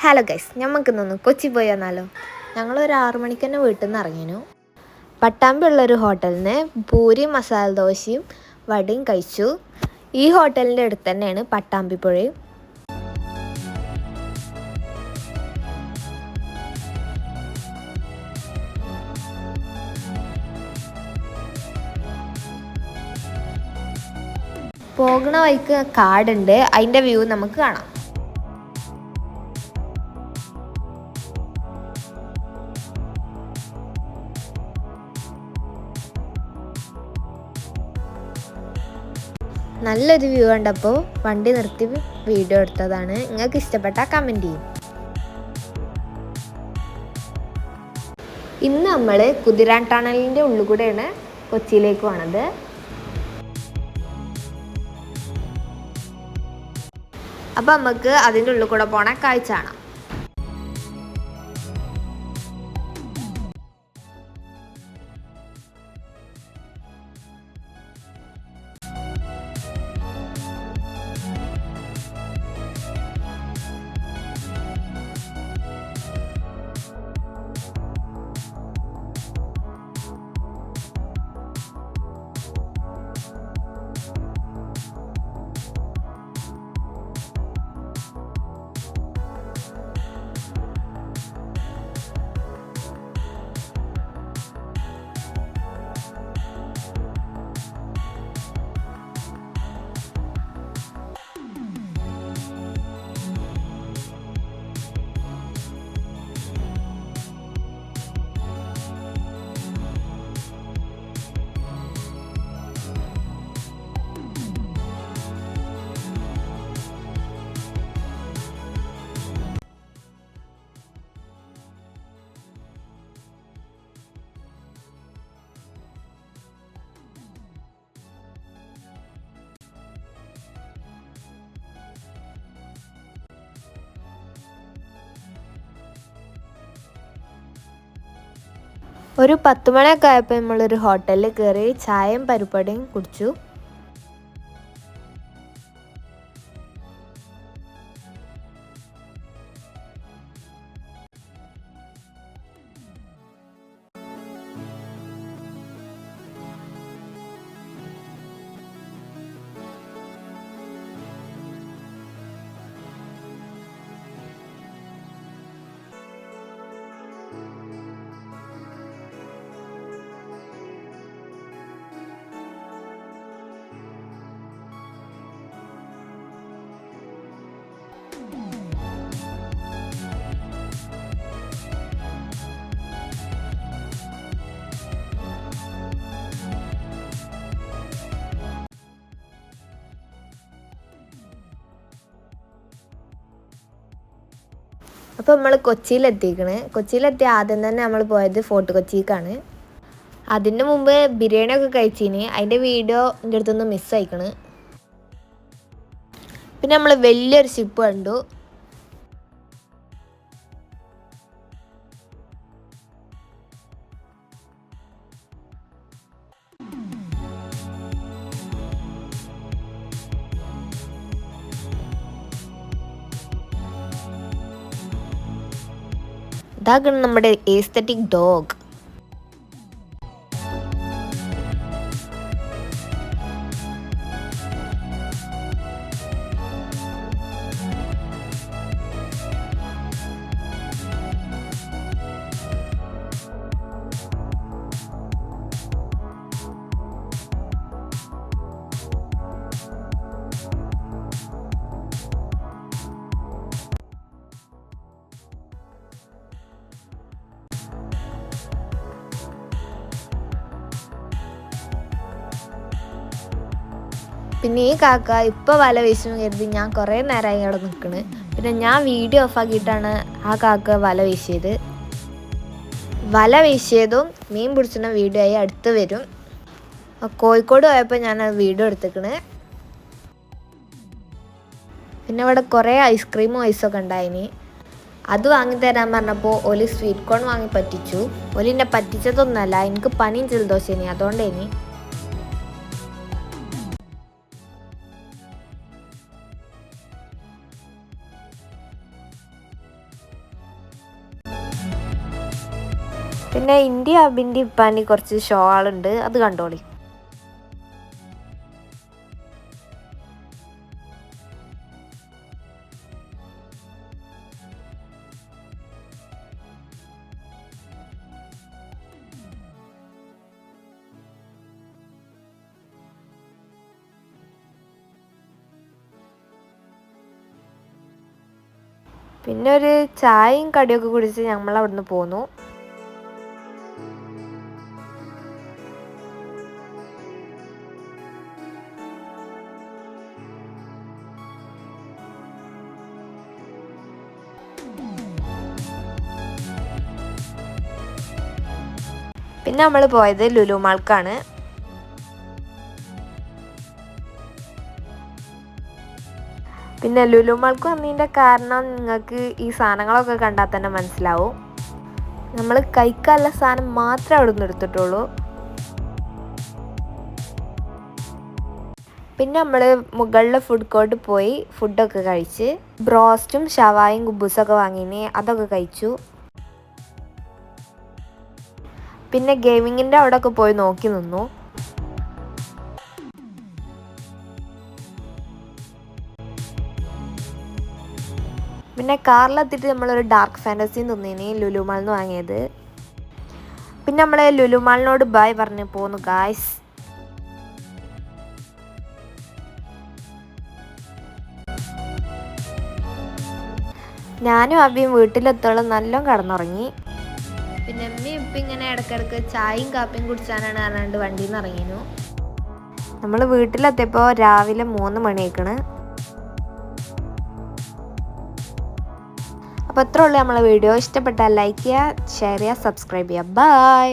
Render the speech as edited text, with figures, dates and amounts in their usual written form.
Hello guys, നമുക്കിന്നൊന്ന് Kochi പോയി വന്നാലോ. ഞങ്ങളൊരു 6 മണിക്ക് തന്നെ വീട്ടിൽ നിന്ന് ഇറങ്ങിനു. പട്ടാമ്പിയുള്ളൊരു ഹോട്ടലിൽ നിന്ന് പൂരി മസാല ദോശയും വടയും കഴിച്ചു. ഈ ഹോട്ടലിൻ്റെ അടുത്ത് തന്നെയാണ് പട്ടാമ്പി പുഴയും. പോകുന്ന വഴിക്ക് കാടുണ്ട്, അതിൻ്റെ വ്യൂ നമുക്ക് കാണാം. നല്ലൊരു വ്യൂ കണ്ടപ്പോൾ വണ്ടി നിർത്തി വീഡിയോ എടുത്തതാണ്. നിങ്ങൾക്ക് ഇഷ്ടപ്പെട്ടാൽ കമൻറ്റ് ചെയ്യും. ഇന്ന് നമ്മൾ കുതിരാൻ ടണലിൻ്റെ ഉള്ളിൽ കൂടെയാണ് കൊച്ചിയിലേക്ക് പോണത്. അപ്പം നമുക്ക് അതിൻ്റെ ഉള്ളിൽ കൂടെ പോണ കാഴ്ച കാണാം. ഒരു 10 മണിയൊക്കെ ആയപ്പോൾ നമ്മളൊരു ഹോട്ടലിൽ കയറി ചായയും പരിപ്പടിയും കുടിച്ചു. അപ്പോൾ നമ്മൾ കൊച്ചിയിലെത്തി ആദ്യം തന്നെ നമ്മൾ പോയത് ഫോർട്ട് കൊച്ചിക്കാണ്. അതിൻ്റെ മുമ്പ് ബിരിയാണിയൊക്കെ കഴിച്ചിന്, അതിൻ്റെ വീഡിയോ എൻ്റെ അടുത്തൊന്ന് മിസ്സായിക്കണ്. പിന്നെ നമ്മൾ വലിയൊരു ഷിപ്പ് കണ്ടു. ഇതാകണം നമ്മുടെ എസ്തെറ്റിക് ഡോഗ്. പിന്നെ ഈ കാക്ക ഇപ്പോൾ വല വീശും കരുതി ഞാൻ കുറേ നേരമായി അവിടെ നിൽക്കണ്. പിന്നെ ഞാൻ വീഡിയോ ഓഫാക്കിയിട്ടാണ് ആ കാക്ക വല വീശിയത്. വല വീശിയതും മീൻ പിടിച്ചുന്ന വീഡിയോ ആയി അടുത്ത് വരും. കോഴിക്കോട് പോയപ്പോൾ ഞാൻ വീഡിയോ എടുത്തേക്കണ്. പിന്നെ ഇവിടെ കുറേ ഐസ്ക്രീമും ഐസൊക്കെ ഉണ്ടായിന്. അത് വാങ്ങിത്തരാൻ പറഞ്ഞപ്പോൾ ഓല് സ്വീറ്റ് കോൺ വാങ്ങി പറ്റിച്ചു. ഓലിന്നെ പറ്റിച്ചതൊന്നുമല്ല, എനിക്ക് പനിയും ജലദോഷേനി, അതുകൊണ്ടേനി. പിന്നെ ഇന്ത്യ അബിൻ്റെ ഇപ്പാനി കുറച്ച് ഷോ ആളുണ്ട്, അത് കണ്ടോളി. പിന്നെ ഒരു ചായയും കടിയൊക്കെ കുടിച്ച് നമ്മൾ അവിടുന്ന് പോന്നു. പിന്നെ നമ്മൾ പോയത് ലുലു മാൾക്കാണ്. പിന്നെ ലുലു മാൾക്ക് വന്നതിൻ്റെ കാരണം നിങ്ങൾക്ക് ഈ സാധനങ്ങളൊക്കെ കണ്ടാൽ തന്നെ മനസ്സിലാവും. നമ്മൾ കഴിക്കാനുള്ള സാധനം മാത്രമേ അവിടെ നിന്ന് എടുത്തിട്ടുള്ളൂ. പിന്നെ നമ്മൾ മുകളിലെ ഫുഡ് കോർട്ട് പോയി ഫുഡൊക്കെ കഴിച്ച് ബ്രോസ്റ്റും ഷവായും കുബൂസൊക്കെ വാങ്ങിന്, അതൊക്കെ കഴിച്ചു. പിന്നെ ഗെയിമിങ്ങിൻ്റെ അവിടെയൊക്കെ പോയി നോക്കി നിന്നു. പിന്നെ കാറിലെത്തിയിട്ട് നമ്മളൊരു ഡാർക്ക് ഫാൻറ്റസി തിന്നിന്, ലുലു മാളിൽ നിന്ന് വാങ്ങിയത്. പിന്നെ നമ്മൾ ലുലു മാളിനോട് ബൈ പറഞ്ഞ് പോന്നു ഗായ്സ്. ഞാനും അബിയും വീട്ടിലെത്തോളം നല്ലോണം കിടന്നുറങ്ങി. പിന്നെ അമ്മയും ഇപ്പം ഇങ്ങനെ ഇടയ്ക്കിടയ്ക്ക് ചായയും കാപ്പിയും കുടിച്ചാനാണ് പറഞ്ഞുകൊണ്ട് വണ്ടിയിൽ നിന്ന് ഇറങ്ങിയിരുന്നു. നമ്മൾ വീട്ടിലെത്തിയപ്പോൾ രാവിലെ 3 മണിയായിക്കണ്. അപ്പോൾ അത്രേ ഉള്ളൂ നമ്മളെ വീഡിയോ. ഇഷ്ടപ്പെട്ടാൽ ലൈക്ക് ചെയ്യുക, ഷെയർ ചെയ്യുക, സബ്സ്ക്രൈബ് ചെയ്യുക. ബൈ.